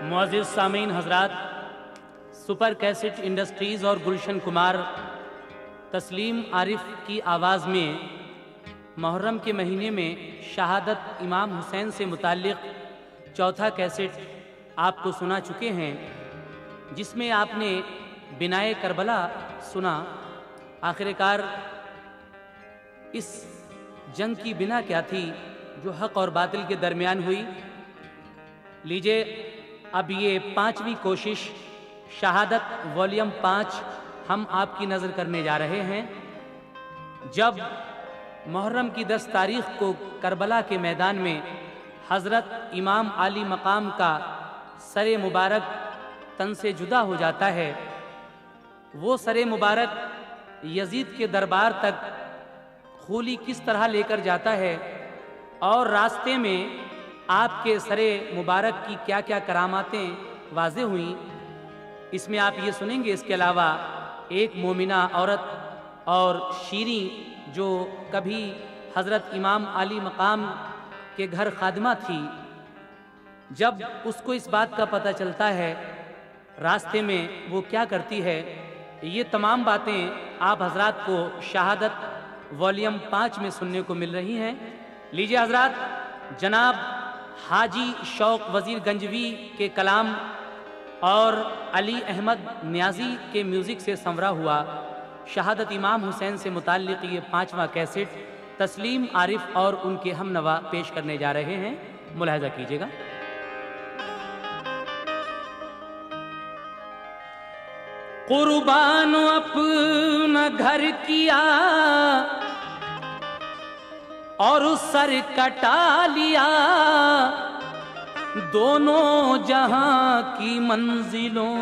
मुअज़्ज़िज़ सामीन हज़रात, super cassette industries और गुलशन कुमार तस्लीम आरिफ की आवाज़ में मुहर्रम के महीने में शहादत इमाम हुसैन से मुताल्लिक़ चौथा कैसेट आपको सुना चुके हैं, जिसमें आपने बिनाए करबला सुना। आखिरकार इस जंग की बिना क्या थी जो हक़ और बातिल के दरमियान हुई। लीजिए अब ये पांचवी कोशिश शहादत वॉल्यूम 5 हम आपकी नज़र करने जा रहे हैं। जब मुहर्रम की 10 तारीख को करबला के मैदान में हज़रत इमाम आली मकाम का सरे मुबारक तन से जुदा हो जाता है, वो सरे मुबारक यजीद के दरबार तक खूली किस तरह लेकर जाता है और रास्ते में आपके सरे मुबारक की क्या क्या करामातें वाज़े हुई, इसमें आप ये सुनेंगे। इसके अलावा एक मोमिना औरत और शीरी जो कभी हज़रत इमाम आली मकाम के घर खादिमा थी, जब उसको इस बात का पता चलता है रास्ते में वो क्या करती है, ये तमाम बातें आप हजरात को शहादत वॉल्यूम 5 में सुनने को मिल रही हैं। लीजिए हजरात, जनाब हाजी शौक वज़ीर गंजवी के कलाम और अली अहमद न्याजी के म्यूज़िक से संवरा हुआ शहादत इमाम हुसैन से मुताल्लिक़ ये 5वां कैसेट तस्लीम आरिफ और उनके हमनवा पेश करने जा रहे हैं। मुलाहिज़ा कीजिएगा। कुर्बान अपना घर किया और सर कटा लिया, दोनों जहां की मंजिलों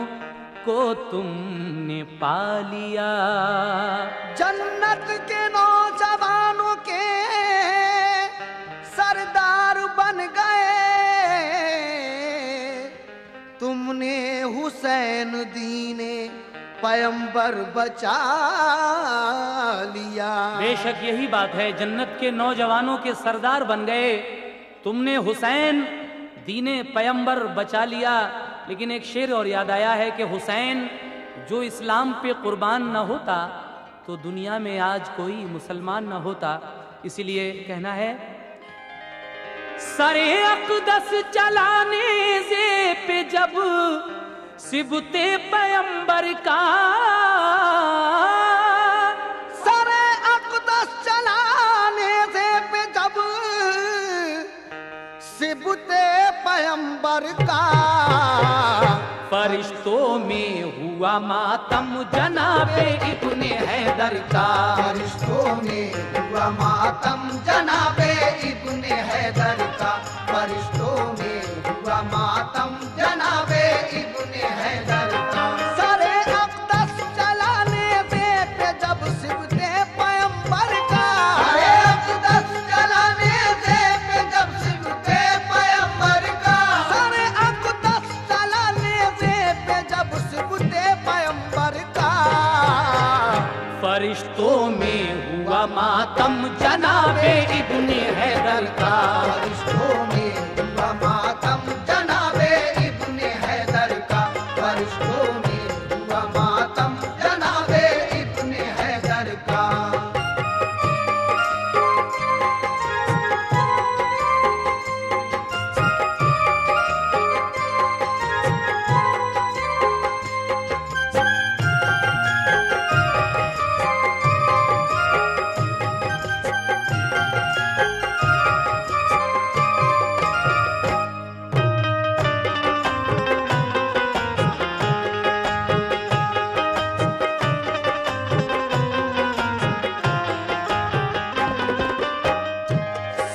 को तुमने पा लिया। जन्नत के नौजवानों के सरदार बन गए, तुमने हुसैन दीने पैगंबर बचा लिया। बेशक यही बात है, जन्नत के नौजवानों के सरदार बन गए, तुमने हुसैन दीने पैगंबर बचा लिया। लेकिन एक शेर और याद आया है कि हुसैन जो इस्लाम पे कुर्बान न होता तो दुनिया में आज कोई मुसलमान न होता। इसीलिए कहना है, सरे अक़दस चलाने से पे जब सिबते पैगंबर का, सरे अक़दस चलाने से पे जब सिबते पैगंबर का, फरिश्तों में हुआ मातम जनाबे इब्ने हैदर का। फरिश्तों में हुआ मातम जनाबे इब्ने हैदर का। फरिश्तों में हुआ मातम जनाबे इब्ने हैदर का। सरे अक़दस चलाने से पे जब सिबते पैगंबर का, सरे अक़दस चलाने से पे जब सिबते पैगंबर का, सरे अक़दस चलाने से पे जब सिबते पैगंबर का, फरिश्तों में हुआ मातम जनाबे इब्ने हैदर का। फरिश्तों में हुआ मातम जनाबे इब्ने हैदर का। फरिश्तों में हुआ मातम जनाबे इब्ने हैदर का।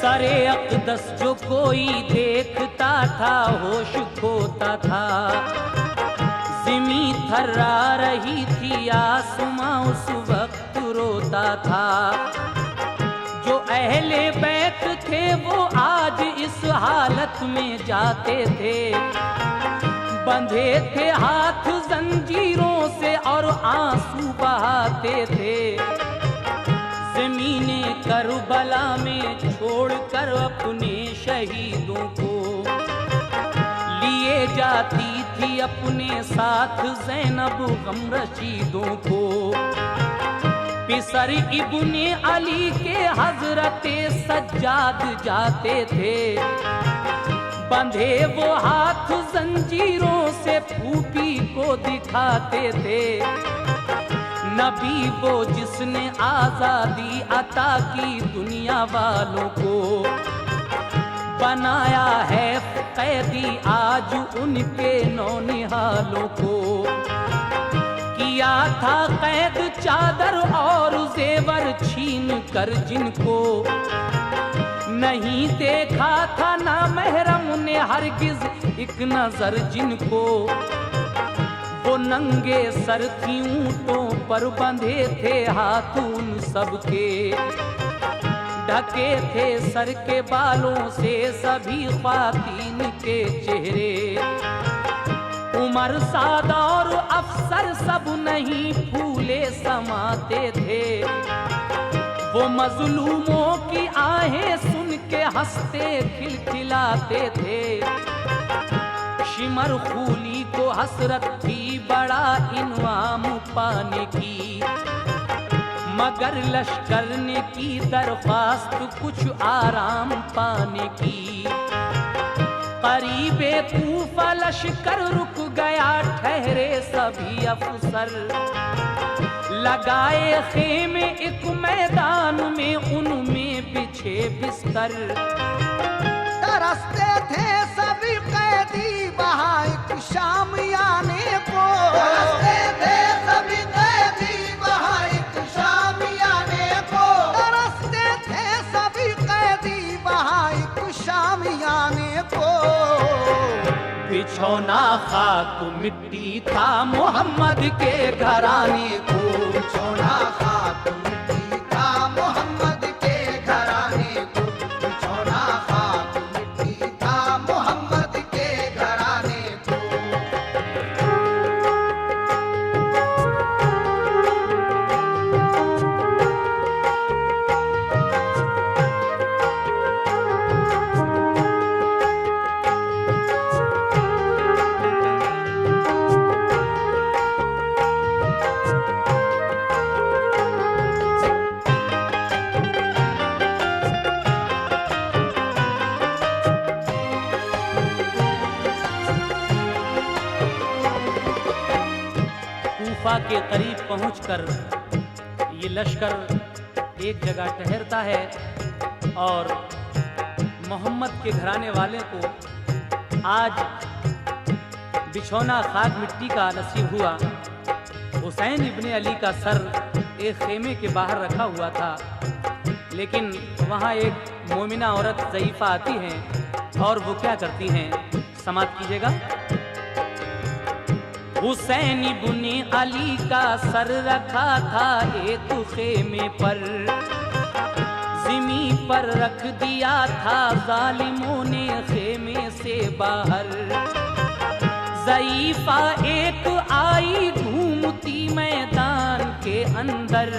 सरे अक़दस जो कोई देखता था होश खोता था, ज़मीं थर्रा रही थी आसमां उस वक्त रोता था। जो अहले बैत थे वो आज इस हालत में जाते थे, बंधे थे हाथ जंजीरों से और आंसू बहाते थे। ज़मीने करबला में छोड़कर अपने शहीदों को लिए जा जाती थी अपने साथ ज़ैनब गम रशीदों को। पिसर इब्ने अली के हजरते सज्जाद जाते थे, बंधे वो हाथ जंजीरों से फूफी को दिखाते थे। नबी वो जिसने आजादी अता की दुनिया वालों को, बनाया है कैदी आज उनके नौनिहालों को। किया था कैद चादर और जेवर छीन कर जिनको, नहीं देखा था ना महरम ने हरगिज एक नजर जिनको। वो नंगे सर थी ऊंटों पर बंधे थे हाथ उन सबके, ढके थे सर के बालों से सभी ख्वातीन के चेहरे। उमर सादा और अफसर सब नहीं फूले समाते थे, वो मजलूमों की आहें सुन के हंसते खिलखिलाते थे। शिमर खूली को हसरत थी बड़ा इनाम पाने की, मगर लश्कर ने की दरख्वास्त कुछ आराम पाने की। करीबे कूफा लश्कर रुक गया, ठहरे सभी अफसर, लगाए खेमे एक मैदान में उनमें बिछे बिस्तर। तरसते थे सभी कैदी वहाँ एक शामियाने को, तरसते थे सभी कैदी वहाँ एक शामियाने को, तरसते थे सभी कैदी वहाँ एक शामियाने को। बिछौना खाक मिट्टी था मोहम्मद के घराने को, बिछौना खाक मिट्टी था मोहम्मद के घराने को, बिछौना खाक मिट्टी था मोहम्मद के घराने को। कूफा के करीब पहुंचकर ये लश्कर एक जगह ठहरता है और मोहम्मद के घराने वाले को आज बिछौना खाक मिट्टी का नसीब हुआ। हुसैन इब्ने अली का सर एक खेमे के बाहर रखा हुआ था, लेकिन वहाँ एक मोमिना औरत ज़ईफ़ा आती हैं और वो क्या करती हैं, समाप्त कीजिएगा। हुसैन इब्ने अली का सर रखा था एक खेमे पर, ज़मीन पर रख दिया था जालिमों ने खेमे से बाहर। ज़ईफ़ा एक आई घूमती मैदान के अंदर,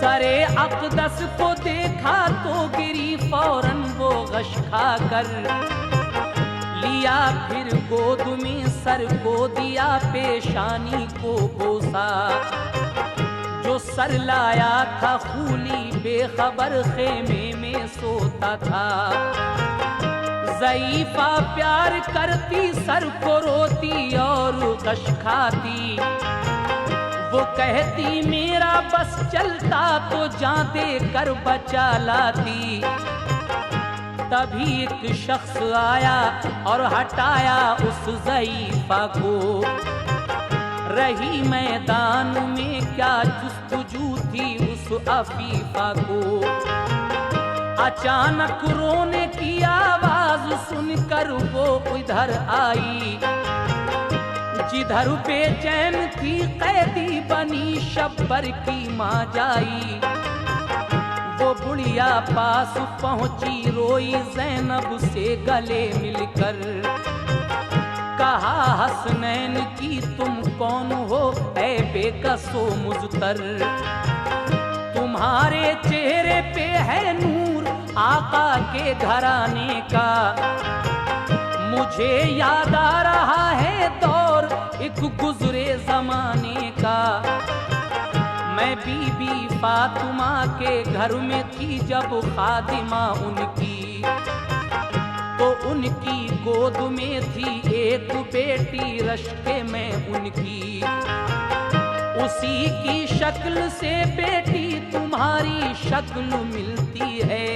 सरे अक़दस को देखा तो गिरी फौरन वो गश खाकर। लिया फिर गोद में सर को दिया पेशानी को बोसा, जो सर लाया था खूली बेखबर खेमे में सोता था। ज़ईफ़ा प्यार करती सर को रोती और गश खाती, वो कहती मेरा बस चलता तो जान दे कर बचा लाती। तभी एक शख्स आया और हटाया उस ज़ईफ़ा को, रही मैदान में क्या जुस्तजू थी उस अफ़ीफ़ा को। अचानक रोने की आवाज़ सुनकर वो इधर आई, जिधर बेचैन थी कैदी बनी शब्बर की माँ जाई। वो बुढ़िया पास पहुंची रोई ज़ैनब से गले मिलकर, कहा हसनैन की तुम कौन हो ऐ बेकसो मुज़तर। तुम्हारे चेहरे पे है नूर आका के घराने का, मुझ मुझे याद आ रहा है दौर एक गुजरे जमाने का। मैं बीबी फातिमा के घर में थी जब खादिमा उनकी, तो उनकी गोद में थी एक बेटी रश्के में उनकी। उसी की शक्ल से बेटी तुम्हारी शक्ल मिलती है।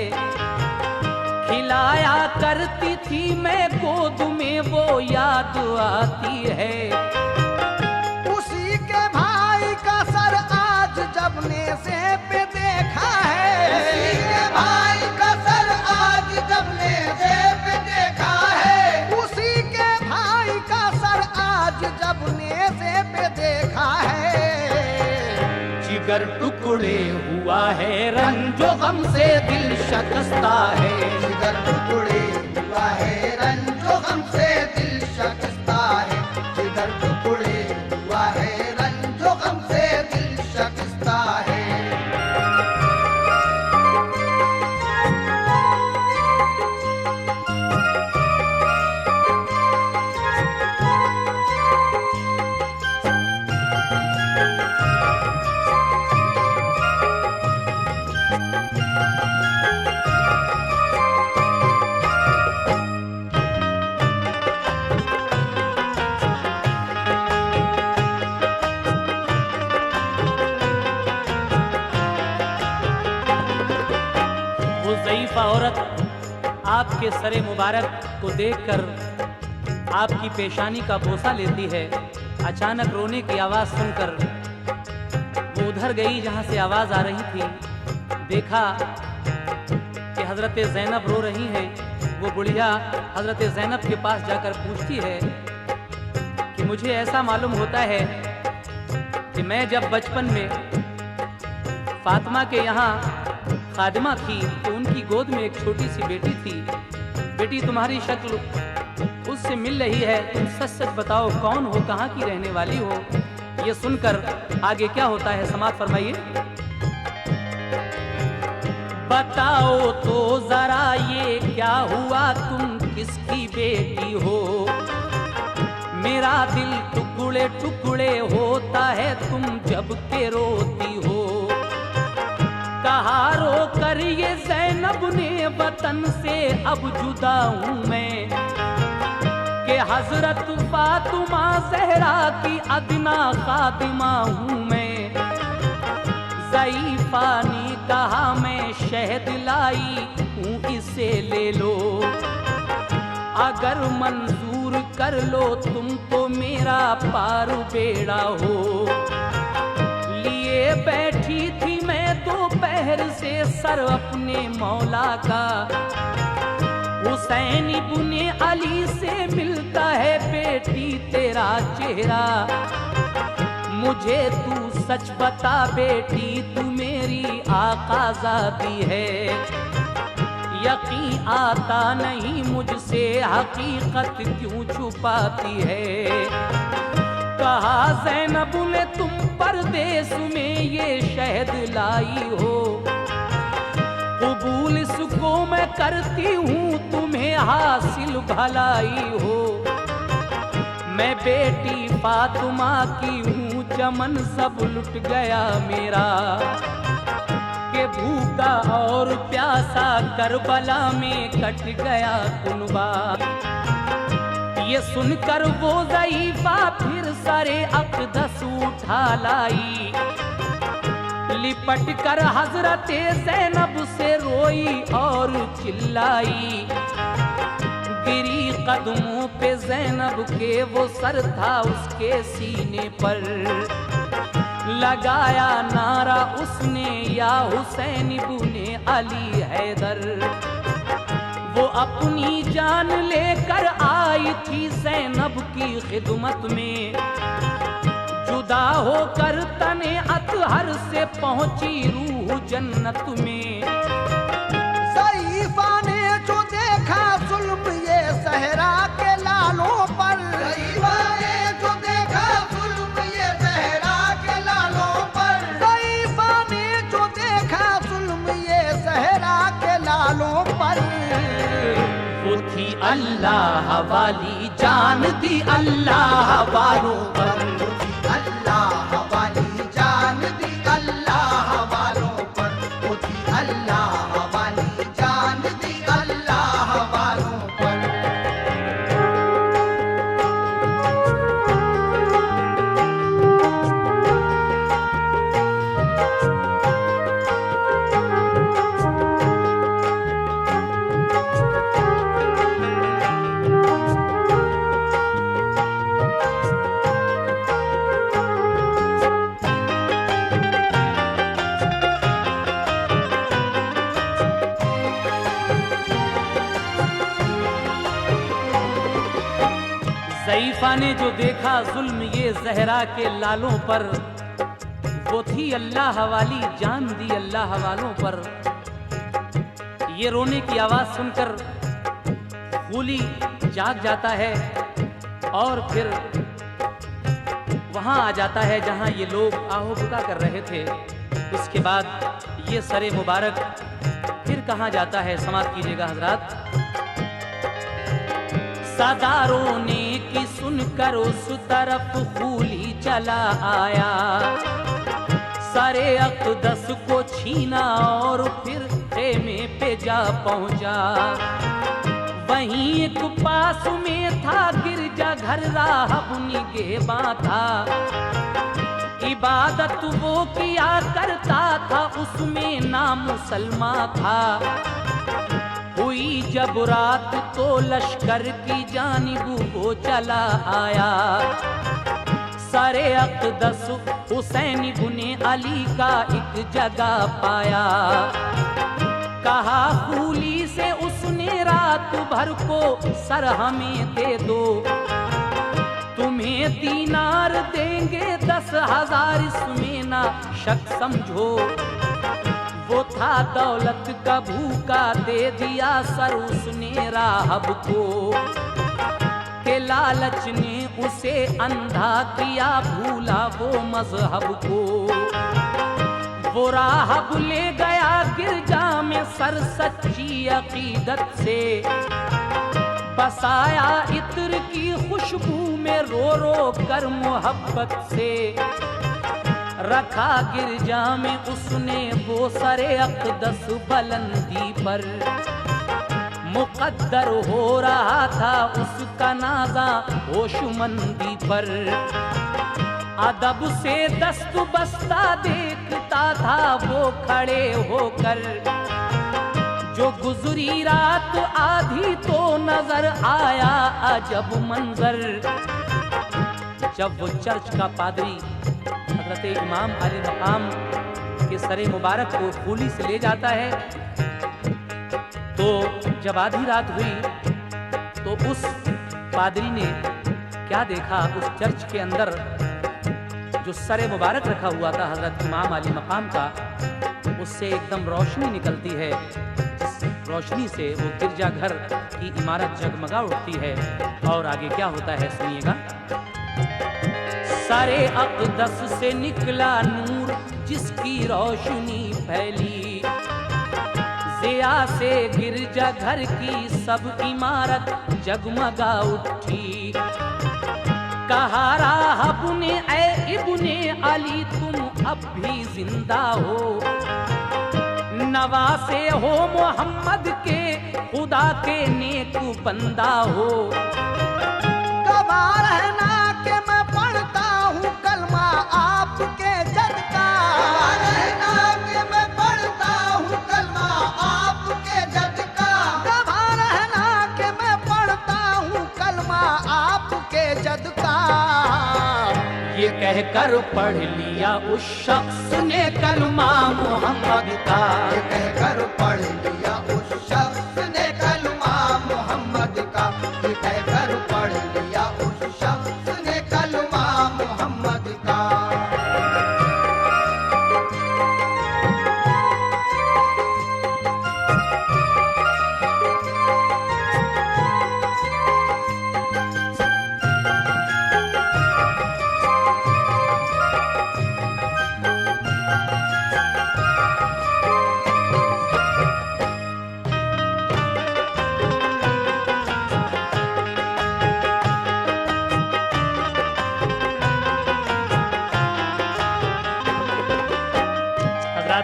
खिलाया करती थी मैं गोद में वो याद आती है। उसी के भाई का सर आज जब नेज़े पे देखा है। उसी के भाई का सर आज जब नेज़े पे देखा है। उसी के भाई का सर आज जब नेज़े पे देखा है। जिगर टुकड़े हुआ है रंजो गम से दिल शकस्ता है। जिगर टुकड़े हुआ है रंजो गम से दिल शकस्ता है। जिगर टुकड़े हुआ है रंजो गम से दिल शकस्ता है। ज़ईफ़ा औरत आपके सरे मुबारक को देखकर आपकी पेशानी का बोसा लेती है। अचानक रोने की आवाज़ सुनकर वो उधर गई जहाँ से आवाज़ आ रही थी। देखा कि हज़रत ज़ैनब रो रही हैं। वो बुढ़िया हज़रत ज़ैनब के पास जाकर पूछती है कि मुझे ऐसा मालूम होता है कि मैं जब बचपन में फातिमा के यहाँ खादिमा थी तो उनकी गोद में एक छोटी सी बेटी थी। बेटी तुम्हारी शक्ल उससे मिल रही है। तुम सच सच बताओ कौन हो, कहाँ की रहने वाली हो। ये सुनकर आगे क्या होता है समाप्त फरमाइए। बताओ तो जरा ये क्या हुआ, तुम किसकी बेटी हो। मेरा दिल टुकड़े टुकड़े होता है तुम जब के रोती हो। कहा रो कर ये ज़ैनब ने वतन से अब जुदा हूँ मैं, कि हजरत फातिमा ज़हरा की अदना खातिमा हूँ मैं। ज़ईफ़ा ने कहा मैं शहद लाई हूँ इसे ले लो। अगर मंजूर कर लो तुम तो मेरा पार बेड़ा हो। लिए बैठी थी मैं दोपहर से सर अपने मौला का। हुसैन इब्ने अली से मिलता है बेटी तेरा चेहरा। मुझे तू सच बता बेटी तू मेरी आकाज़ादी है। यकीन आता नहीं मुझसे हकीकत क्यों छुपाती है। कहा ज़ैनब ने तुम परदेस में ये शहद लाई हो। कबूल इसको मैं करती हूँ तुम्हें हासिल भलाई हो। मैं बेटी फातिमा की हूँ चमन सब लुट गया मेरा। के भूखा और प्यासा करबला में कट गया कुनबा। ये सुनकर वो ज़ईफ़ा फिर सरे अक़दस उठा लाई। लिपट कर हज़रत ज़ैनब से रोई और चिल्लाई। गिरी कदमों पे ज़ैनब के वो सर था उसके सीने पर। लगाया नारा उसने या हुसैन इब्ने अली हैदर। वो अपनी जान लेकर आई थी ज़ैनब की खिदमत में। जुदा होकर तने अतहर से पहुंची रूह जन्नत में। ज़ईफ़ा ने जो देखा जुल्म ये ज़हरा के लालों पर। ज़ईफ़ा ने जो देखा जुल्म ये ज़हरा के लालों पर। ज़ईफ़ा ने जो देखा जुल्म ये ज़हरा के लालों पर। वो थी अल्लाह अल्लाह वाली जान दी अल्लाह वालों पर। अल्लाह वाली जान दी अल्लाह वालों पर, वो थी अल्लाह वाली जान दी अल्लाह वालों पर। ज़ईफ़ा ने जो देखा जुल्म ये ज़हरा के लालों पर, वो थी अल्लाह वाली जान दी अल्लाह वालों पर। ये रोने की आवाज़ सुनकर खूली जाग जाता है और फिर वहाँ आ जाता है जहाँ ये लोग आहो बुका कर रहे थे। उसके बाद ये सरे मुबारक फिर कहाँ जाता है, समाप्त कीजिएगा हजरात। सदारों ने की सुनकर उस तरफ खूली चला आया, सरे अक़दस को छीना और फिर खेमे पे जा पहुंचा। वहीं एक पास में था गिरजा घर राहब निगहबां था, इबादत वो किया करता था उसमें नाम मुसलमान था। हुई जब रात तो लश्कर की जानिब वो चला आया, सरे अक़दस हुसैन इब्ने अली का एक जगह पाया। कहा खूली से उसने रात भर को सर हमें दे दो, तुम्हें दीनार देंगे 10,000 इसमें ना शक समझो। वो था दौलत का भूखा दे दिया सर उसने राहब को, के लालच ने उसे अंधा किया भूला वो मजहब को। वो राहब ले गया गिरजा में सर सच्ची अकीदत से, बसाया इत्र की खुशबू में रो रो कर मोहब्बत से। रखा गिरजा में उसने वो सरे अक़दस बुलंदी पर, मुक़द्दर हो रहा था उसका नाज़ा होशमंदी पर। अदब से दस्त बस्ता देखता था वो खड़े होकर, जो गुजरी रात आधी तो नजर आया अजब मंजर। जब वो चर्च का पादरी हज़रत इमाम अली मकाम के सरे मुबारक को खूली से ले जाता है, तो जब आधी रात हुई तो उस पादरी ने क्या देखा, उस चर्च के अंदर जो सरे मुबारक रखा हुआ था हज़रत इमाम अली मकाम का, उससे एकदम रोशनी निकलती है, जिस रोशनी से वो गिरजाघर की इमारत जगमगा उठती है। और आगे क्या होता है सुनिएगा। सरे अक़दस से निकला नूर जिसकी रोशनी फैली, ज़िया से गिरजाघर की सब इमारत जगमगा उठी। कहा राहब ने ऐ इब्ने अली तुम अब भी जिंदा हो, नवासे हो मोहम्मद के खुदा के नेक बंदा हो। गवाह रहना कि मैं पढ़ता हूँ कलमा आपके जद का, गवाह रहना कि मैं पढ़ता हूँ कलमा आपके जद का, गवाह रहना कि मैं पढ़ता हूँ कलमा आपके जद का। ये कहकर पढ़ लिया उस शख्स ने कलमा मोहम्मद का, ये कहकर पढ़ लिया उस शख्स ने कलमा मोहम्मद का, ये कहकर पढ़ लिया उस शख्स ने कलमा मोहम्मद का।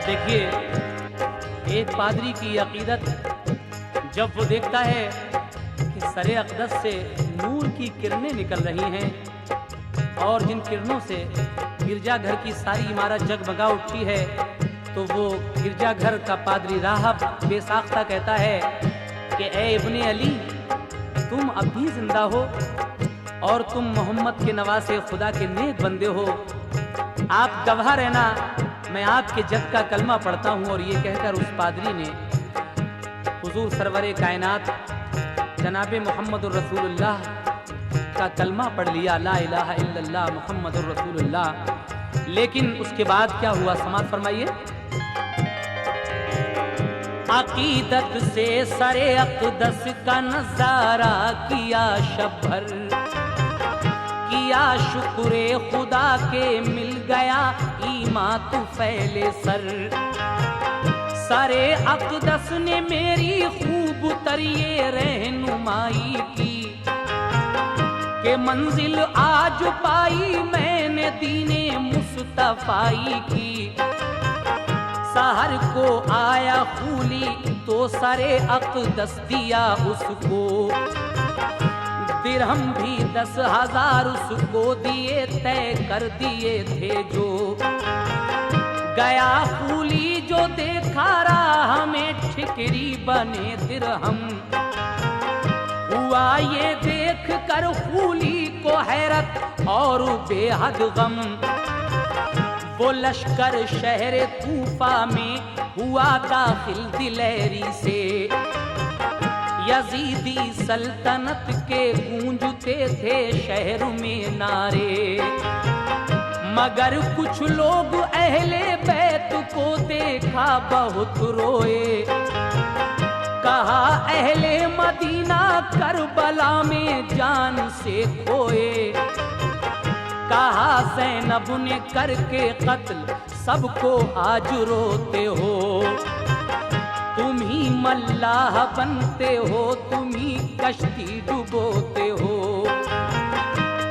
देखिए, एक पादरी की अकीदत, जब वो देखता है कि सरे अक़दस से नूर की किरणें निकल रही हैं और जिन किरणों से गिरजाघर की सारी इमारत जगमगा उठती है, तो वो गिरजाघर का पादरी राहब बेसाख्ता कहता है कि ए इब्ने अली, तुम अब भी जिंदा हो और तुम मोहम्मद के नवासे खुदा के नेक बंदे हो। आप गवाह रहना, मैं आपके जग का कलमा पढ़ता हूँ। और ये कहकर उस पादरी ने हुजूर सरवरे कायनात जनाबे मुहम्मदुर रसूलुल्लाह का कलमा पढ़ लिया, ला इलाहा इल्लल्लाह मुहम्मदुर रसूलुल्लाह। लेकिन उसके बाद क्या हुआ, समाअत फरमाइए। अकीदत से सरे अक़दस का नजारा किया शब भर, किया शुक्रे खुदा के मिल गया ईमा तू फैले सर। सरे अक़दस ने मेरी खूब तरिये रहनुमाई की, के मंजिल आज पाई मैंने दीने मुस्तफ़ाई की। सहर को आया खूली तो सरे अक़दस दिया उसको, दिरहम भी 10,000 उसको दिए, तय कर दिए थे जो। गया खूली जो देखा राह में ठिकरी बने दिरहम, हुआ ये देख कर खूली को हैरत और बेहद गम। वो लश्कर शहर कूफा में हुआ दाखिल दिलेरी से, यजीदी सल्तनत के गूंजते थे शहर में नारे। मगर कुछ लोग अहले बैत को देखा बहुत रोए, कहा अहले मदीना करबला में जान से खोए। कहा ज़ैनब ने करके कत्ल सबको आज रोते हो, तुम ही मल्लाह बनते हो, तुम ही कश्ती डुबोते हो।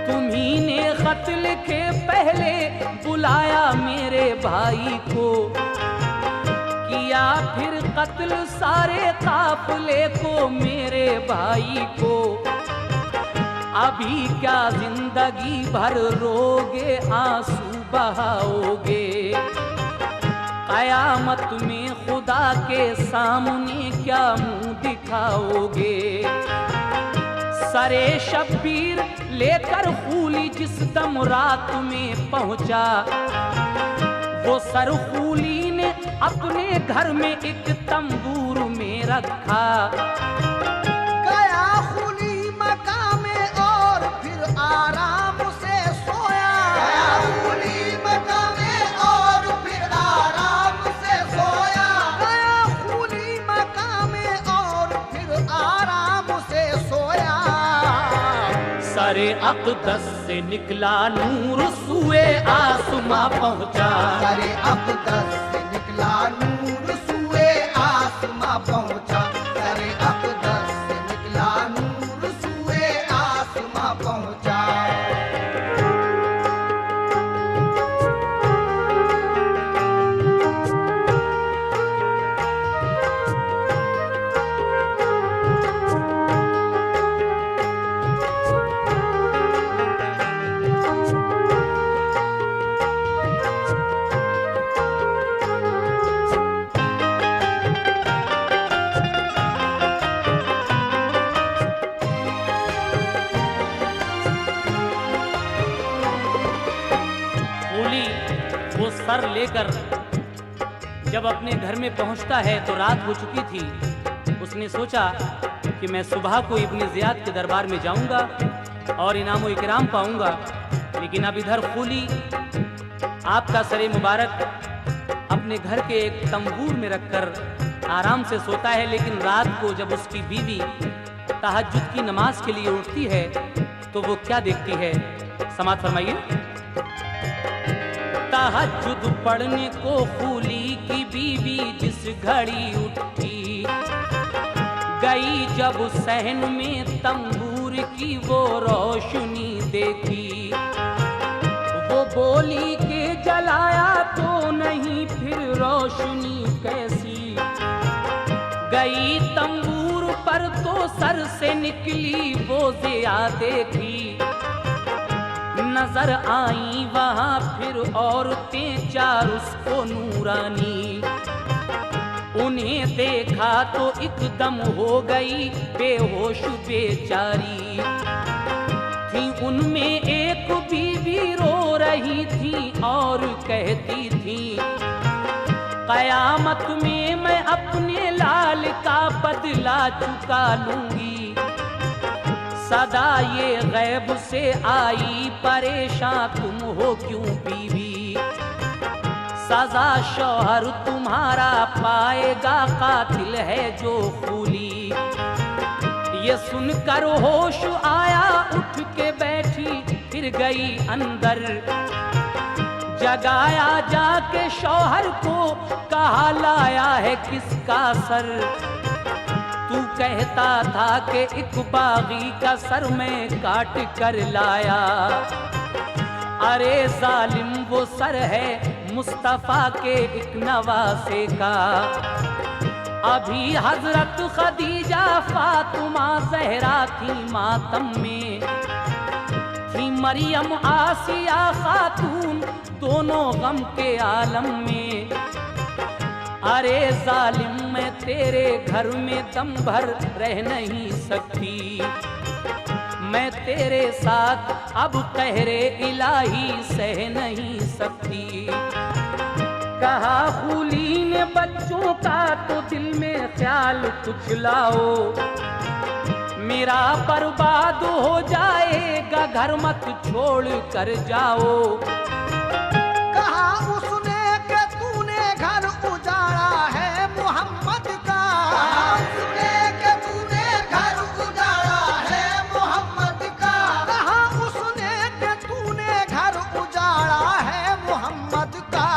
तुम्ही ने खत लिखे पहले बुलाया मेरे भाई को, किया फिर कत्ल सारे काफिले को मेरे भाई को। अभी क्या जिंदगी भर रोगे आंसू बहाओगे, कयामत में खुदा के सामने क्या मुंह दिखाओगे। सरे शब्बीर लेकर खूली जिस दम रात में पहुंचा, वो सर खूली ने अपने घर में एक तंबूर में रखा। गया खूली मकाम में और फिर आराम से सोया। गया खूली मकाम में और फिर आराम से सोया। गया खूली मकाम में और फिर आराम से सोया। सरे अक़दस से निकला नूर सुए आसमां पहुंचा। सरे अक़दस से निकला नूर सुए आसमां पहुंचा। सरे अक़दस से निकला नूर सुए आसमां पहुंचा। वो सर लेकर जब अपने घर में पहुंचता है तो रात हो चुकी थी। उसने सोचा कि मैं सुबह को इब्ने ज़ियाद के दरबार में जाऊंगा और इनाम इकराम पाऊंगा, लेकिन अब इधर खूली आपका सरे मुबारक अपने घर के एक तंबूर में रखकर आराम से सोता है। लेकिन रात को जब उसकी बीवी तहज्जुद की नमाज के लिए उठती है तो वो क्या देखती है, समाअत फरमाइए। तहज्जुद पढ़ने को खूली की बीवी जिस घड़ी उठी, गई जब सहन में तंबूर की वो रोशनी देखी। वो बोली कि जलाया तो नहीं फिर रोशनी कैसी, गई तंबूर पर तो सर से निकली वो ज़िया देखी। नजर आई वहां फिर औरतें चार उसको नूरानी, उन्हें देखा तो एकदम हो गई बेहोश बेचारी। थी उनमें एक बीवी रो रही थी और कहती थी, कयामत में मैं अपने लाल का बदला चुका लूंगी। सदा ये गैब से आई परेशान तुम हो क्यों बीवी, सजा शौहर तुम्हारा पाएगा कातिल है जो खूली। ये सुनकर होश आया उठ के बैठी फिर गई अंदर, जगाया जाके शौहर को कहा लाया है किसका सर। तू कहता था कि एक बागी का सर मैं काट कर लाया, अरे जालिम वो सर है मुस्तफा के एक नवासे का। अभी हजरत खदीजा फातिमा जहरा थी मातम में, थी मरियम आसिया खातून दोनों गम के आलम में। अरे जालिम मैं तेरे घर में दम भर रह नहीं सकती, मैं तेरे साथ अब कहरे इलाही सह नहीं सकती। कहा खूली ने बच्चों का तो दिल में ख्याल कुछ लाओ, मेरा बर्बाद हो जाएगा घर मत छोड़ कर जाओ। कहा उसने कि तूने घर उजाड़ा है मोहम्मद का, कहा उसने कि तूने घर उजाड़ा है मोहम्मद का, कहा उसने कि तूने घर उजाड़ा है मोहम्मद का।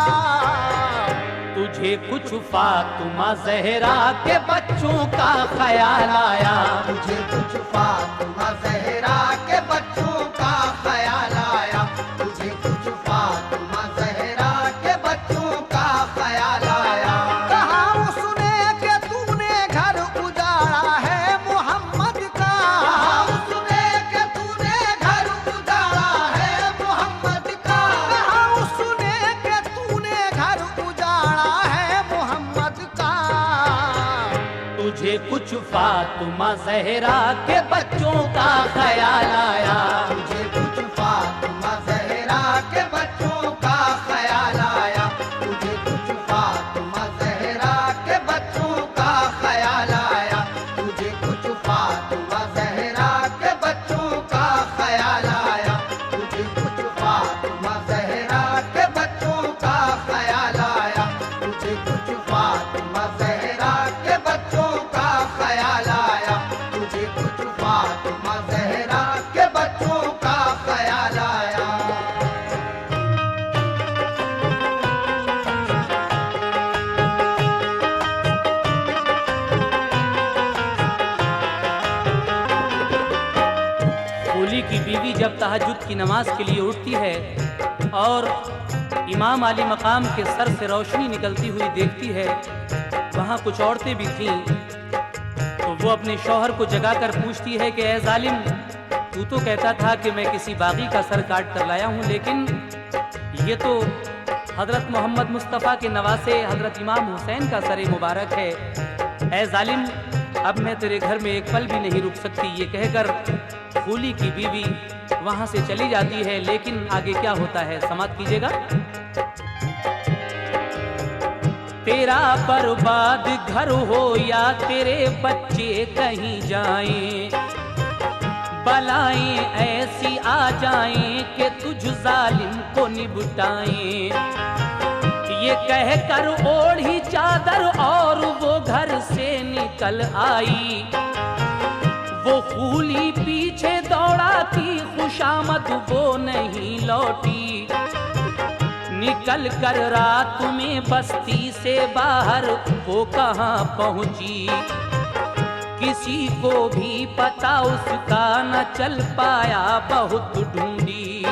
तुझे कुछ फातिमा जहरा के बच्चों का ख्याल आया, तुझे कुछ फातिमा जहरा के बच्चों का ख्याल आया, तुझे कुछ फातिमा जहरा के बच्चों का ख्याल आया। कहा उसने कि तूने घर उजाड़ा है मोहम्मद का, कहा उसने कि तूने घर उजाड़ा है मोहम्मद का, कहा उसने कि तूने घर उजाड़ा है मोहम्मद का। तुझे कुछ फातिमा जहरा के बच्चों का ख्याल आया, तुझे कुछ फातिमा जहरा के बच्चों का ख्याल आया, तुझे कुछ फातिमा जहरा के बच्चों का ख्याल आया, तुझे कुछ फातिमा जहरा के बच्चों का ख्याल आया, तुझे कुछ फातिमा जहरा के बच्चों का ख्याल आया, तुझे कुछ फातिमा जहरा के बच्चों का ख्याल आया, तुझे कुछ फातिमा जहरा के बच्चों का ख्याल आया। खूली की बीवी जब तहज्जुद की नमाज के लिए उठती है और इमाम आली मकाम के सर से रोशनी निकलती हुई देखती है, वहाँ कुछ औरतें भी थीं, तो वो अपने शौहर को जगाकर पूछती है कि ए जालिम, तू तो कहता था कि मैं किसी बागी का सर काट कर लाया हूँ, लेकिन ये तो हजरत मोहम्मद मुस्तफ़ा के नवासे हजरत इमाम हुसैन का सर मुबारक है। ए जालिम, अब मैं तेरे घर में एक पल भी नहीं रुक सकती। ये कहकर खूली की बीवी वहां से चली जाती है, लेकिन आगे क्या होता है समाप्त कीजिएगा। तेरा बर्बाद घर हो या तेरे बच्चे कहीं जाएं, बलाएं ऐसी आ जाएं कि तुझ जालिम को निपटाएं। ये कहकर ओढ़ी चादर और वो घर से निकल आई, वो खूली पीछे दौड़ाती खुशामद वो नहीं लौटी। निकल कर रात में बस्ती से बाहर वो कहाँ पहुँची, किसी को भी पता उसका न चल पाया, बहुत ढूंढी।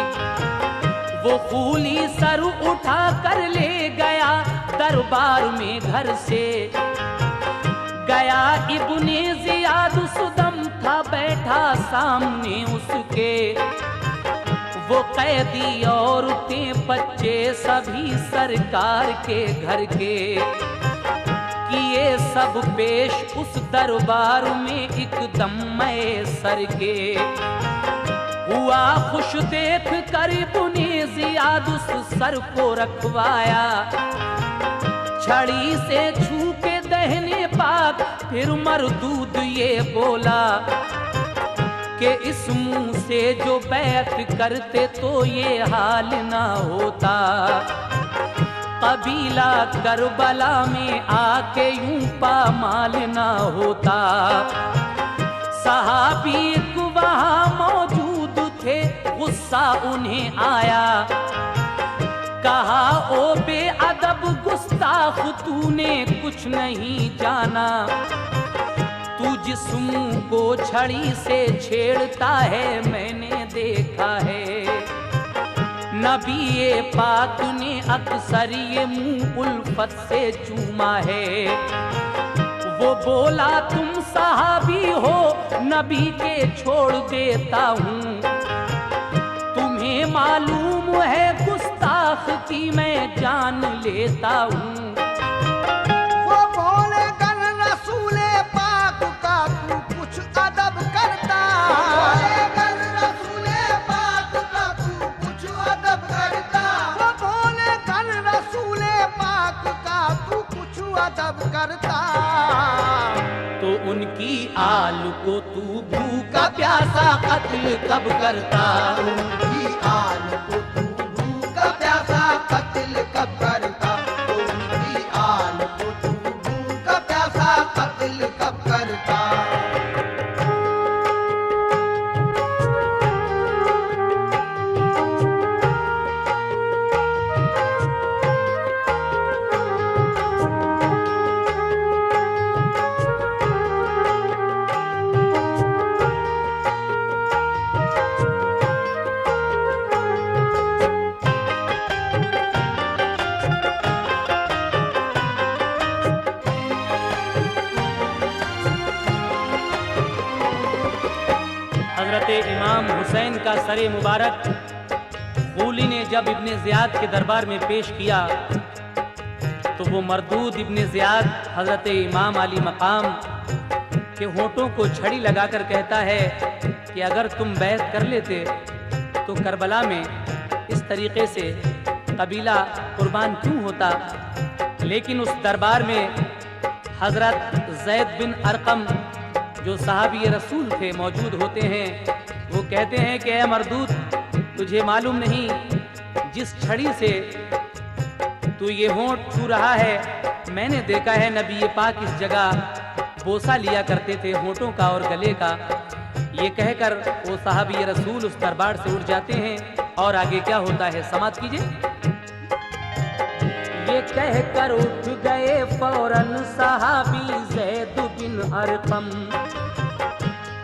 वो कूली सर उठा कर ले गया दरबार में घर से। गया इब्ने ज़ियाद सुदम था बैठा सामने उसके। वो कैदी औरतें बच्चे सभी सरकार के घर के किए सब पेश उस दरबार में एकदम मैसर के। हुआ खुश देख कर इब्ने ज़ियाद उस सर को रखवाया। छड़ी से छू के दहने पाक फिर मरदूद ये बोला कि इस मुंह से जो बैत करते तो ये हाल ना होता। कबीला करबला में आके यूं पामाल ना होता। सहाबी वहाँ मौजूद थे, गुस्सा उन्हें आया। कहा ओ बेअदब गुस्ताख तूने कुछ नहीं जाना। तू जिस मुंह को छड़ी से छेड़ता है मैंने देखा है। नबी पाक ने अक्सर ये मुंह उल्फत से चूमा है। वो बोला तुम सहाबी हो नबी के छोड़ देता हूँ। तुम्हें मालूम है गुस्ताख की मैं जान लेता हूँ। वो बोले गन रसूले पाक का तू कुछ अदब करता। बोले गन रसूले पाक का तू कुछ अदब करता। वो बोले गन रसूले पाक का तू कुछ अदब करता। तो उनकी आल को तू भूखा प्यासा कत्ल कब करता। उनकी आल को तू भूखा प्यासा कत्ल कब करता। उनकी आल को तू भूखा प्यासा कत्ल कब करता। हजरत इमाम हुसैन का सरे मुबारक कूली ने जब इब्ने ज़ियाद के दरबार में पेश किया तो वो मरदूद इब्ने ज़ियाद हजरत इमाम अली मकाम के होठों को छड़ी लगाकर कहता है कि अगर तुम बैत कर लेते तो करबला में इस तरीके से कबीला कुर्बान क्यों होता। लेकिन उस दरबार में हजरत ज़ैद बिन अरकम जो सहाबी रसूल थे मौजूद होते हैं। वो कहते हैं कि ऐ मरदूद तुझे मालूम नहीं जिस छड़ी से तू ये होंठ छू रहा है मैंने देखा है नबी पाक इस जगह बोसा लिया करते थे होंठों का और गले का। ये कहकर वो सहाबी रसूल उस दरबार से उठ जाते हैं और आगे क्या होता है समाप्त कीजिए। ये कहकर उठ गए फौरन सहाबी ज़ैद बिन अरकम।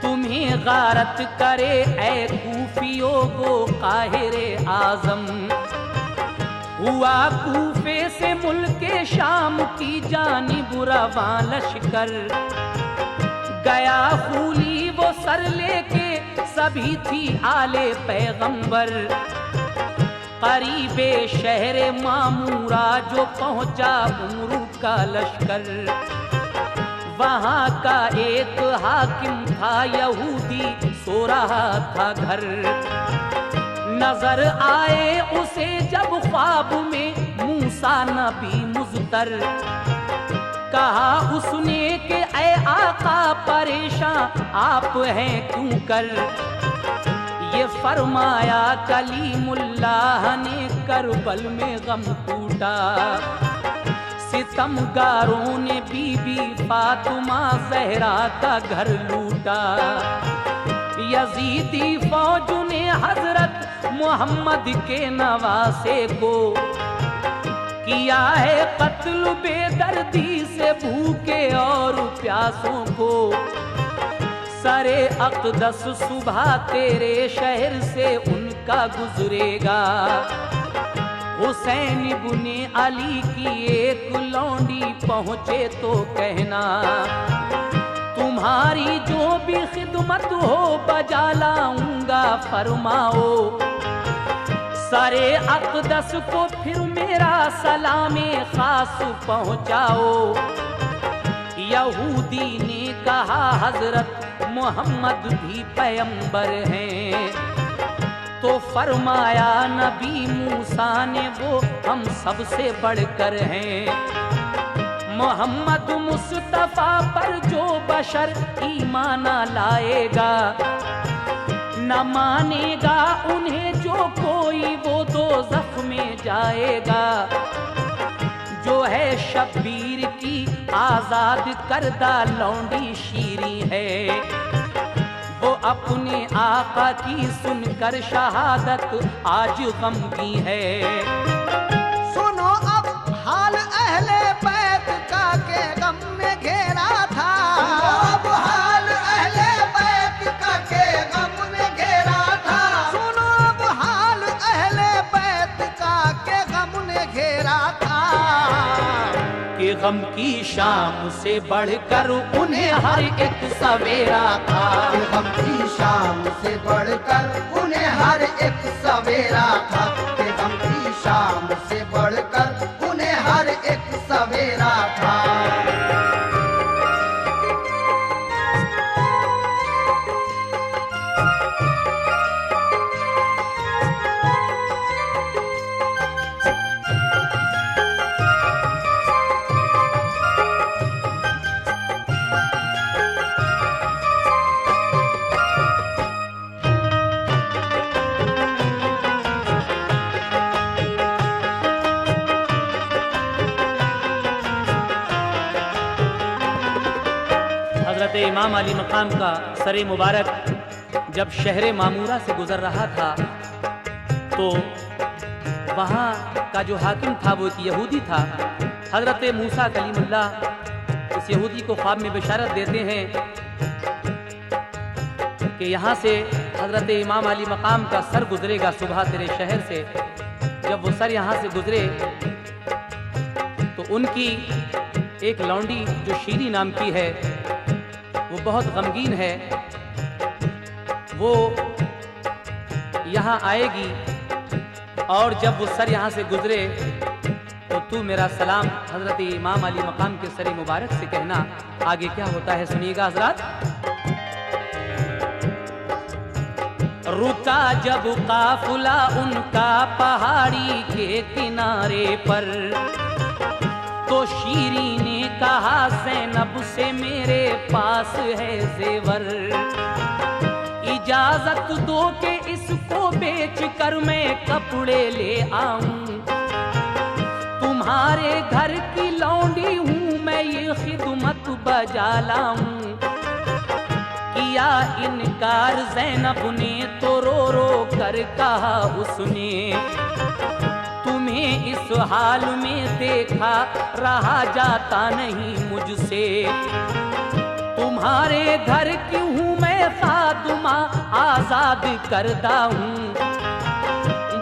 तुम्हें गारत करे ऐ कूफियो वो काहिरे आजम। हुआ कूफे से मुल्के शाम की जानिब रवां लश्कर। गया खूली वो सर लेके सभी थी आले पैगंबर। करीबे शहर मामूरा जो पहुंचा उमरू का लश्कर। वहाँ का एक हाकिम था यहूदी सो रहा था घर। नजर आए उसे जब ख्वाब में मूसा नबी मुज़तर। कहा उसने कि ऐ आका परेशान आप हैं क्यों कर। ये फरमाया कलीमुल्लाह ने करबल में गम टूटा। सितमगारों ने बीबी फातिमा ज़हरा का घर लूटा। यजीदी फौज ने हजरत मोहम्मद के नवासे को किया है कत्ल बेदर्दी से भूखे और प्यासों को। सरे अक़दस सुबह तेरे शहर से उनका गुजरेगा। हुसैन इब्ने अली की एक लौंडी पहुँचे तो कहना, तुम्हारी जो भी खिदमत हो बजा लाऊंगा फरमाओ। सरे अक़दस को फिर मेरा सलामे खास पहुँचाओ। यहूदी ने कहा हजरत मोहम्मद भी पैगंबर हैं, तो फरमाया नबी मूसा ने वो हम सबसे बढ़कर हैं। मोहम्मद मुस्तफा पर जो बशर ईमान लाएगा, न मानेगा उन्हें जो कोई वो दोज़ख में जाएगा। जो है शब्बीर की आजाद करदा लौंडी शीरी है, वो अपने आका की सुनकर शहादत आज गमगी है। सुनो अब हाल अहले बैत का के गम में घेरा था। अब हाल अहले बैत का के गम में घेरा था। सुनो अब हाल अहले बैत का के गम ने घेरा था। कि गम की शाम से बढ़कर उन्हें हर एक सवेरा था। गम की शाम से बढ़कर उन्हें हर एक सवेरा था। गम की शाम से बढ़कर उन्हें हर एक सवेरा था। हज़रत इमाम अली मकाम का सरे मुबारक जब शहर मामूरा से गुजर रहा था, तो वहाँ का जो हाकिम था वो एक यहूदी था। हज़रत मूसा कलीमुल्लाह उस यहूदी को ख्वाब में बशारत देते हैं कि यहाँ से हज़रत इमाम अली मकाम का सर गुजरेगा सुबह तेरे शहर से। जब वो सर यहाँ से गुजरे तो उनकी एक लौंडी जो शीरी नाम की है, वो बहुत गमगीन है, वो यहाँ आएगी और जब वो सर यहाँ से गुजरे तो तू मेरा सलाम हजरत इमाम अली मकाम के सर मुबारक से कहना। आगे क्या होता है सुनिएगा हजरात। रुका जब काफिला उनका पहाड़ी के किनारे पर, तो शीरी ने कहा ज़ैनब से मेरे पास है जेवर, इजाजत दो कि इसको बेच कर मैं कपड़े ले आऊं। तुम्हारे घर की लौंडी हूँ मैं ये खिदमत बजा लाऊं। किया इनकार ज़ैनब ने तो रो रो कर कहा उसने, तुम्हें इस हाल में देखा रहा जाता नहीं मुझसे। तुम्हारे घर की हूँ मैं खातुमा आजाद करता हूँ।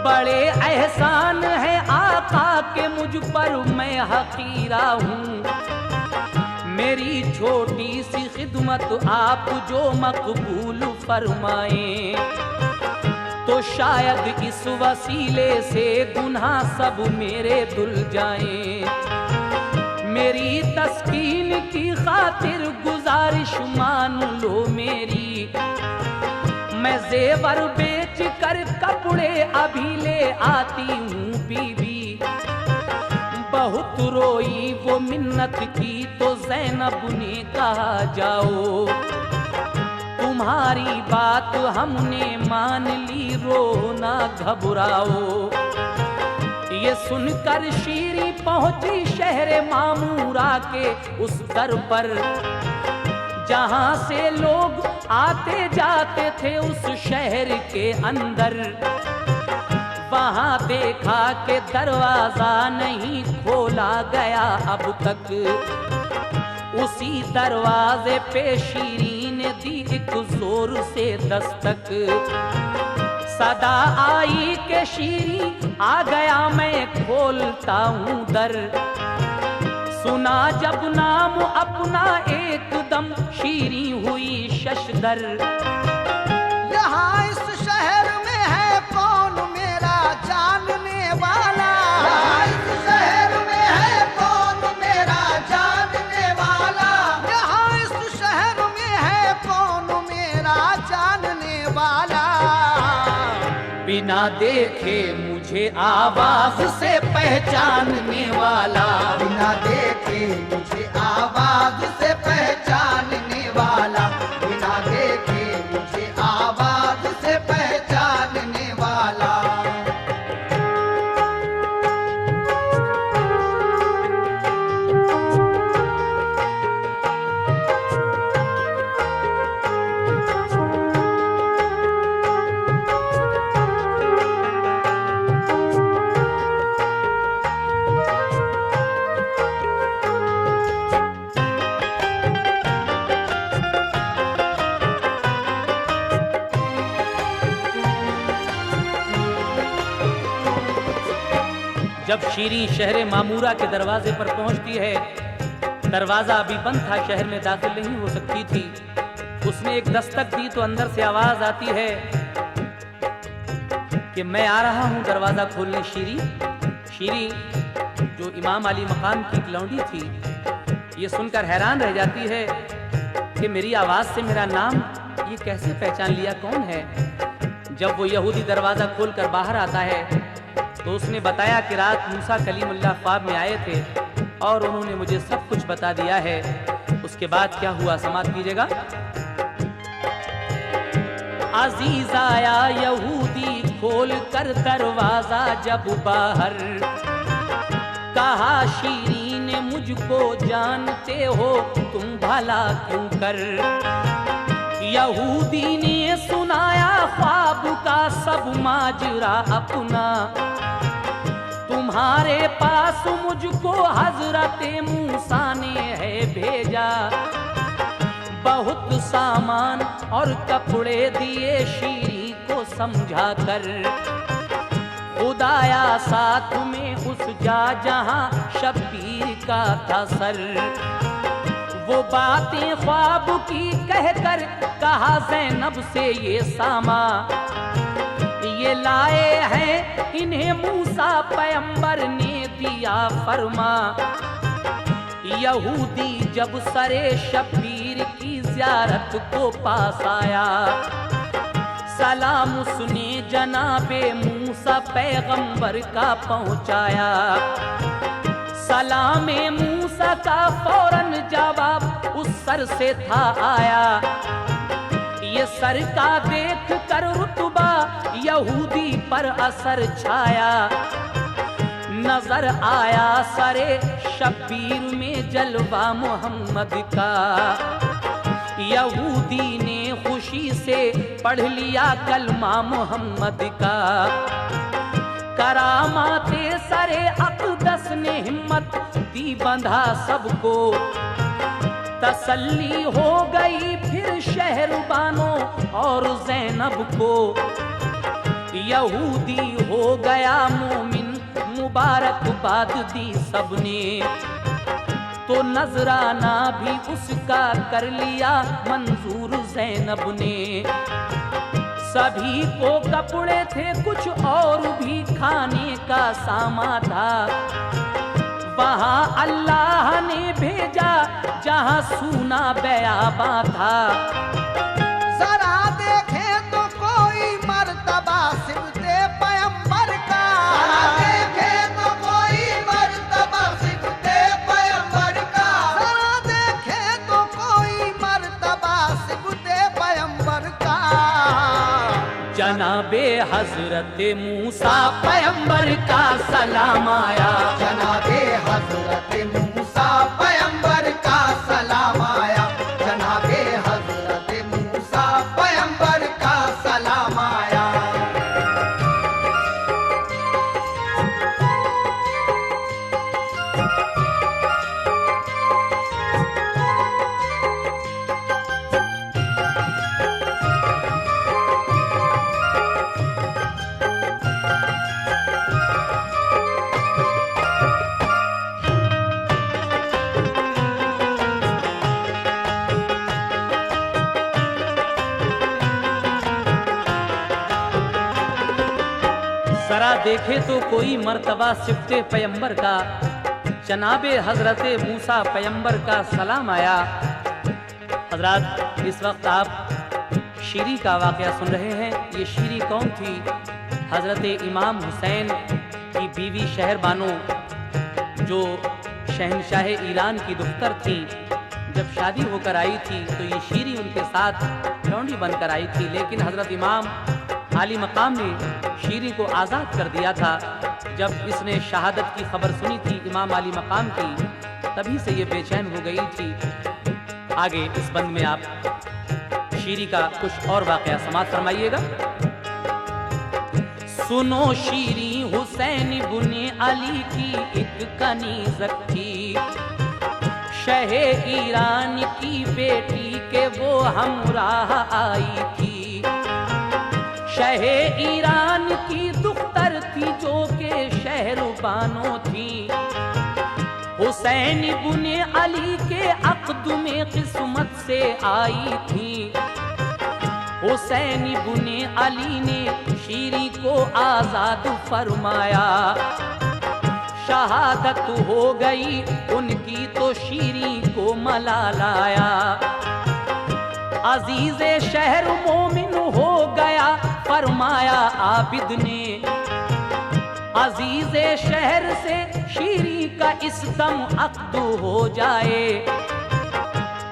बड़े एहसान है आका के मुझ पर मैं हकीरा हूँ। मेरी छोटी सी खिदमत आप जो मकबूल फरमाएं, तो शायद इस वसीले से गुनाह सब मेरे धुल जाएं। मेरी तस्कीन की खातिर गुजारिश मान लो मेरी, मैं जेवर बेच कर कपड़े अभी ले आती हूँ बीबी। बहुत रोई वो मिन्नत की तो ज़ैनब ने कहा जाओ, तुम्हारी बात हमने मान ली, रो ना घबराओ। ये सुनकर शीरी पहुंची शहर मामूरा के उस दर पर, जहां से लोग आते जाते थे उस शहर के अंदर। वहां देखा कि दरवाजा नहीं खोला गया अब तक। उसी दरवाजे पे शीरीन ने दी एक जोर से दस्तक, सदा आई के शीरी आ गया मैं खोलता हूँ दर। सुना जब नाम अपना एकदम शीरी हुई शशदर। यहाँ इस शहर में है कौन मेरा जानने वाला, यहाँ इस शहर में है कौन मेरा जानने वाला, यहाँ इस शहर में है कौन मेरा जानने वाला। बिना देखे मुझे आवाज से पहचानने वाला, बिना देखे मुझे आवाज से पहचानने वाला, बिना देखे मुझे आवाज से पहचानने वाला। जब शीरी शहर मामूरा के दरवाजे पर पहुंचती है, दरवाजा अभी बंद था, शहर में दाखिल नहीं हो सकती थी। उसने एक दस्तक दी तो अंदर से आवाज आती है कि मैं आ रहा हूं दरवाजा खोलने। शीरी शीरी जो इमाम अली मकाम की लौंडी थी, ये सुनकर हैरान रह जाती है कि मेरी आवाज से मेरा नाम ये कैसे पहचान लिया, कौन है। जब वो यहूदी दरवाजा खोलकर बाहर आता है तो उसने बताया कि रात मूसा कलीमुल्लाह ख्वाब में आए थे और उन्होंने मुझे सब कुछ बता दिया है। उसके बाद क्या हुआ समाप्त कीजिएगा। अजीज आया यहूदी खोल कर दरवाजा जब बाहर, कहा शीरी ने मुझको जानते हो तुम भला क्यों कर। यहूदी ने सुनाया ख्वाब का सब माजरा अपना, तुम्हारे पास मुझको हजरत मूसा ने है भेजा। बहुत सामान और कपड़े दिए शीरी को समझा कर, खुदाया साथ में उस जा जहां शब्बीर का था सर। वो बातें ख्वाब की कहकर कहा ज़ैनब से ये सामा, ये लाए हैं इन्हें मूसा पैगंबर ने दिया फरमा। यहूदी जब सरे शब्बीर की ज़ियारत को पास आया, सलाम उसने जनाबे मूसा पैगंबर का पहुंचाया। सलामे मूसा का फौरन जवाब उस सर से था आया। ये सर का देख कर रुतबा यहूदी पर असर छाया। नजर आया सरे शब्बीर में जलवा मोहम्मद का। यहूदी ने खुशी से पढ़ लिया कलमा मोहम्मद का। करामाते सरे अक़दस ने हिम्मत दी बंधा सबको। तसल्ली हो गई फिर शहरबानों और ज़ैनब को। यहूदी हो गया मोमिन मुबारकबाद दी सबने। तो नजराना भी उसका कर लिया मंजूर ज़ैनब ने। सभी को कपड़े थे कुछ और भी खाने का सामान था। वहाँ अल्लाह ने भेजा जहाँ सूना बयाबा था। जरा देखे तो कोई मर्तबा सिफते पैगंबर का। जरा देखे तो कोई मर्तबा सिफते पैगंबर का। जरा देखे तो कोई मर्तबा सिफते पैगंबर का। जनाबे हजरत मूसा पैगंबर का सलाम आया। जनाबे हजरत मूसा पैगंबर का सलाम आया। जनाबे हजरत मूसा पैगंबर का सलाम आया। जरा देखे तो कोई मर्तबा सिफ्ते पैगंबर का, जनाबे हजरते मूसा पैगंबर का सलाम आया। हजरत इस वक्त आप शीरी का वाक़या सुन रहे हैं। ये शीरी कौन थी? हजरत इमाम हुसैन की बीवी शहरबानो, जो शहनशाह ईरान की दुख्तर थी। जब शादी होकर आई थी तो ये शीरी उनके साथ लौंडी बनकर आई थी, लेकिन हजरत इमाम आली मकाम ने शीरी को आज़ाद कर दिया था। जब इसने शहादत की खबर सुनी थी इमाम आली मकाम की, तभी से ये बेचैन हो गई थी। आगे इस बंद में आप शीरी का कुछ और वाक़या समाप्त फरमाइएगा। सुनो शीरी हुसैन बुने अली की एक कनीज़त थी, शहे ईरान की बेटी के वो हमराह आई थी। शहे ईरान की दुख्तर थी जो के शहरबानो थी, हुसैन बुने अली के अक़द में किस्मत से आई थी। हुसैन बुने अली ने शीरी को आज़ाद फरमाया, शहादत हो गई उनकी तो शीरी को मलालाया। अजीज़े शहर मोमिन हो गया फरमाया आबिद ने, अजीज़े शहर से शीरी का इस दम अक़द हो जाए।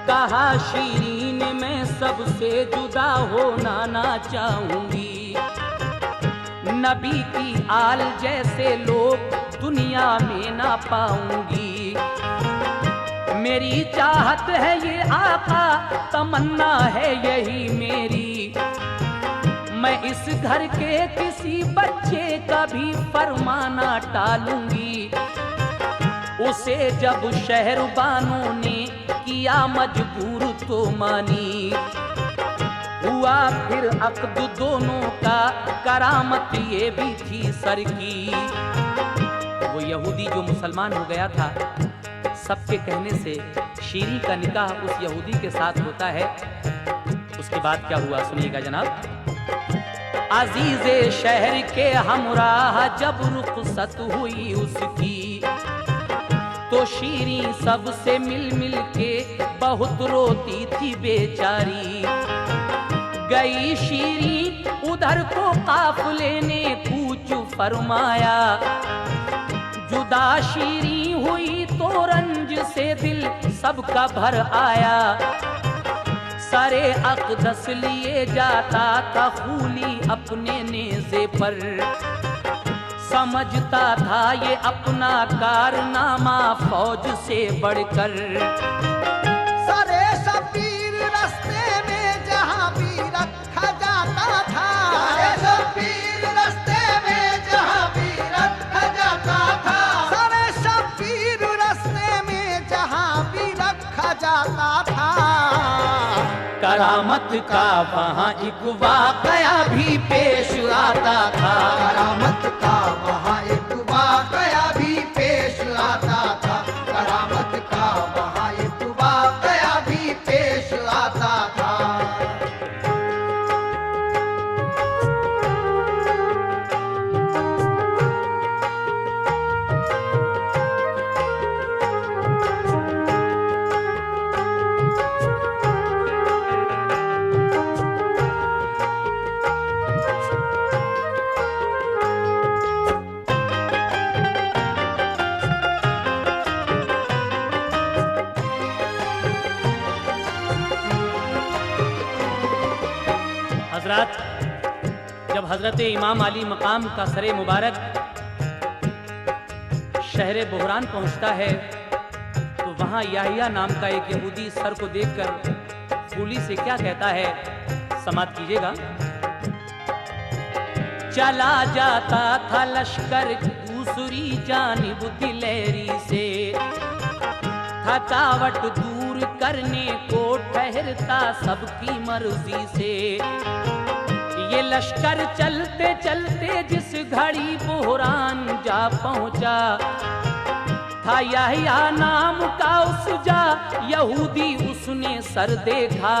कहा शीरीन मैं सबसे जुदा होना ना चाहूंगी, नबी की आल जैसे लोग दुनिया में ना पाऊंगी। मेरी चाहत है ये आका, तमन्ना है यही मेरी, मैं इस घर के किसी बच्चे का भी फरमाना टालूंगी। उसे जब शहरबानों ने किया मजबूर तो मानी, हुआ फिर अक़द दोनों का, करामत ये भी थी सर की। वो यहूदी जो मुसलमान हो गया था, सबके कहने से शीरी का निकाह उस यहूदी के साथ होता है। उसके बाद क्या हुआ सुनिएगा जनाब। अजीज़े शहर के हमराह जब रुखसत हुई उसकी, तो शीरी सबसे मिल मिल के बहुत रोती थी बेचारी। गई शीरी उधर को काफिले ने कूच फरमाया, जुदा शीरी हुई तो रंज से दिल सबका भर आया। सरे अक़दस लिए जाता था खूली अपने नेज़े पर, समझता था ये अपना कारनामा फौज से बढ़कर। सरे शबीर रास्ते में जहाँ भी रखा जाता था, सरे शबीर रास्ते में जहाँ भी रखा जाता था, सरे शबीर रास्ते में जहाँ भी रखा जाता था। करामत का वहाँ एक वाक़या भी पेश आता था, करामत का वहाँ एक वाक़या भी पेश आता था, करामत का वहाँ एक वाक़या भी पेश आता था। जब हजरत इमाम अली मकाम का सरे मुबारक शहर बुहरान पहुंचता है, तो वहां याहिया नाम का एक यहूदी सर को देखकर फूली से क्या कहता है, समाप्त कीजिएगा। चला जाता था लश्कर दूसरी जानिब दिलेरी से, थकावट दूर करने को ठहरता सबकी मर्जी से। ये लश्कर चलते चलते जिस घड़ी बुहरान जा पहुंचा, था याहिया नाम का उस जा यहूदी उसने सर देखा।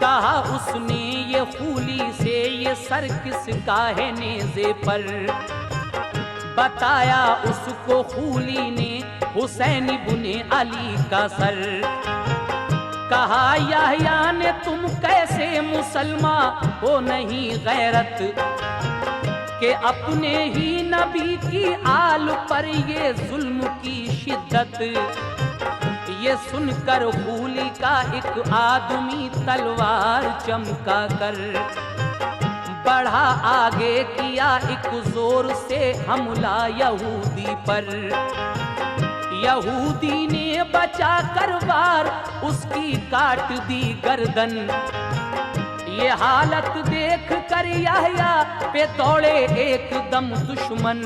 कहा उसने ये खूली से ये सर किसका है नेज़े पर। बताया उसको खूली ने हुसैन इब्ने अली का सर। कहा याह्या ने तुम कैसे मुसलमान हो नहीं गैरत कि अपने ही नबी की आल पर ये जुल्म की शिद्दत। ये सुनकर खूली का एक आदमी तलवार चमका कर बढ़ा आगे किया एक जोर से हमला यहूदी पर। यहूदी ने बचा कर वार उसकी काट दी गर्दन। ये हालत देख कर याह्या पे दौड़े एकदम दुश्मन।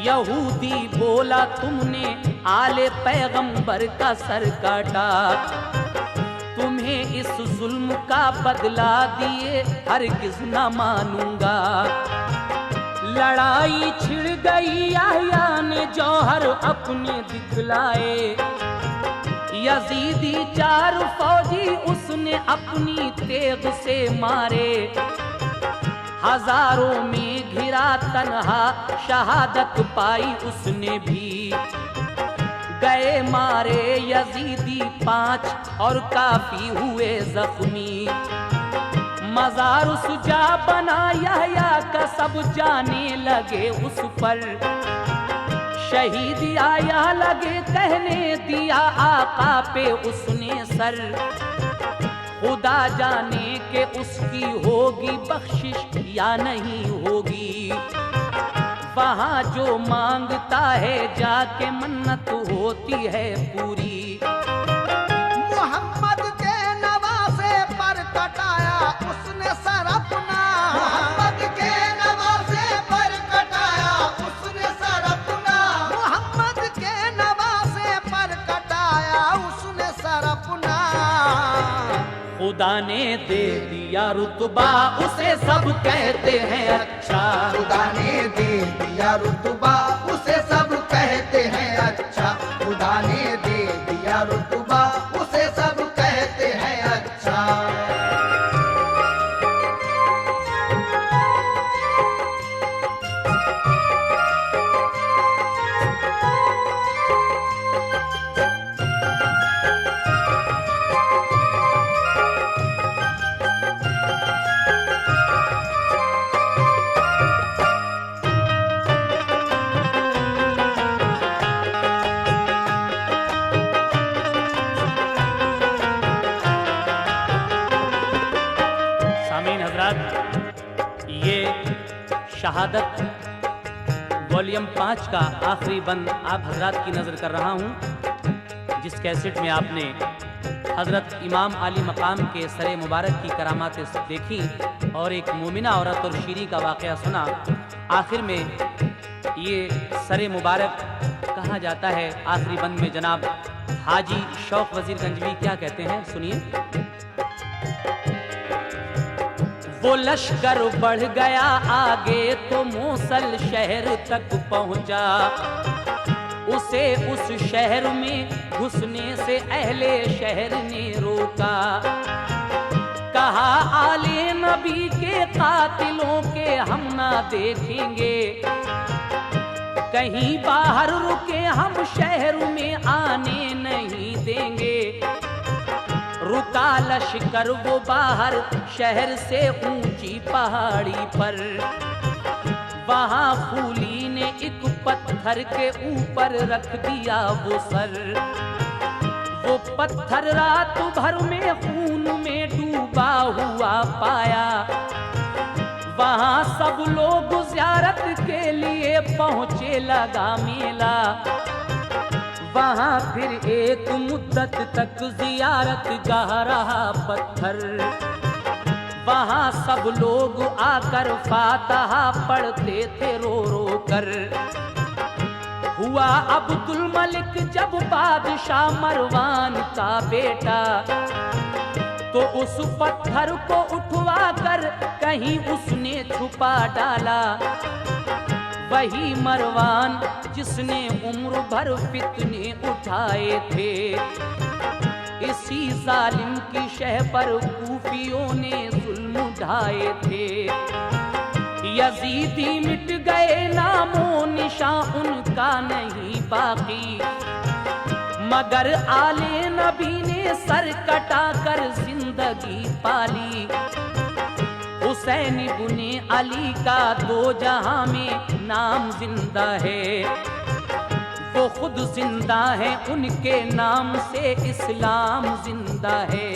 यहूदी बोला तुमने आले पैगंबर का सर काटा, तुम्हें इस जुल्म का बदला दिए हरगिज न मानूंगा। लड़ाई छिड़ गई याह्या ने जौहर अपने दिखलाए। यजीदी 4 फौजी उसने अपनी तेग से मारे। हजारों में घिरा तन्हा शहादत पाई उसने भी। गए मारे यजीदी 5 और काफी हुए जख्मी। मजार सुजा बना याह्या का सब जाने लगे उस पर। शहीद आया लगे कहने दिया आका पे उसने सर। खुदा जाने के उसकी होगी बख्शिश या नहीं होगी। वहाँ जो मांगता है जाके मन्नत होती है पूरी। मोहम्मद के नवासे पर कटाया उसने सर अपना। मोहम्मद के नवासे पर कटाया उसने सर अपना। मोहम्मद के नवासे पर कटाया उसने सर अपना। खुदा ने दे दिया रुतबा उसे सब कहते हैं अच्छा। खुदा ने दे दिया रुतबा उसे सब कहते हैं अच्छा। खुदा ने दे दिया रुतबा उसे सब कहते हैं अच्छा। ये शहादत वॉल्यूम 5 का आखिरी बंद आप हजरात की नज़र कर रहा हूँ, जिस कैसेट में आपने हज़रत इमाम अली मकाम के सरे मुबारक की करामातें देखी और एक मोमिना औरत और शीरी का वाक़या सुना। आखिर में ये सरे मुबारक कहा जाता है। आखिरी बंद में जनाब हाजी शौक वजीर गंजवी क्या कहते हैं, सुनिए। वो लश्कर बढ़ गया आगे तो मूसल शहर तक पहुंचा। उसे उस शहर में घुसने से अहले शहर ने रोका। कहा आले नबी के कातिलों के हम ना देखेंगे, कहीं बाहर रुके हम शहर में आने नहीं देंगे। रुका लश्कर वो बाहर शहर से ऊंची पहाड़ी पर। वहां खूली ने एक पत्थर के ऊपर रख दिया वो सर। वो पत्थर रात भर में खून में डूबा हुआ पाया। वहां सब लोग ज़ियारत के लिए पहुंचे लगा मेला। वहाँ फिर एक मुद्दत तक ज़ियारत गाह रहा पत्थर। वहाँ सब लोग आकर फातहा पढ़ते थे रो रो कर। हुआ अब्दुल मलिक जब बादशाह मरवान का बेटा, तो उस पत्थर को उठवा कर कहीं उसने छुपा डाला। वही मरवान जिसने उम्र भर फितने उठाए थे। इसी जालिम की शह पर कूफियों ने जुल्म ढाए थे। यजीदी मिट गए, नामो निशान उनका नहीं बाकी, मगर आले नबी ने सर कटा कर जिंदगी पाली। हुसैन इब्ने अली का दो जहां में नाम जिंदा है, वो खुद जिंदा है, उनके नाम से इस्लाम जिंदा है।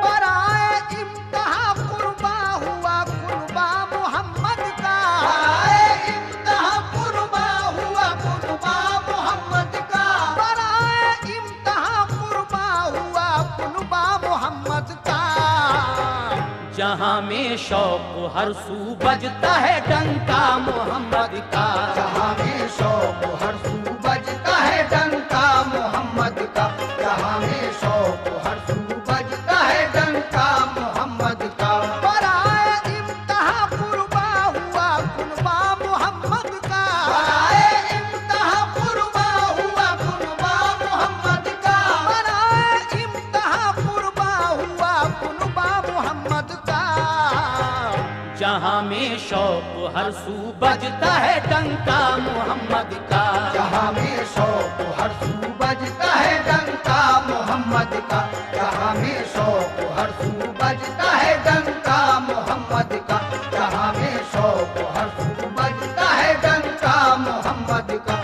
बराए इम्तिहा कुर्बा हुआ कुर्बा मोहम्मद का, बराए इम्तिहा कुर्बा हुआ कुर्बा मोहम्मद का, बराए इम्तिहा कुर्बा हुआ कुर्बा मोहम्मद का। जहां में शौक हर सू बजता है डंका मोहम्मद का, जहां में शौक हर सू बजता है डंका मोहम्मद का, जहां में शौक हर सू बजता है डंका मोहम्मद का। बराए इम्तिहा कुर्बा हुआ कुर्बा मोहम्मद का, बराए इम्तिहा कुर्बा हुआ कुर्बा मोहम्मद का, बराए इम्तिहा कुर्बा हुआ कुर्बा मोहम्मद का। जहां में शौक हर सू बजता है डंका मोहम्मद का, जहां में शौक हर सू बजता है डंका मोहम्मद का, जहां में शौक हर सू बजता है डंका मोहम्मद का, जहां में शौक हर सू बजता है डंका मोहम्मद का।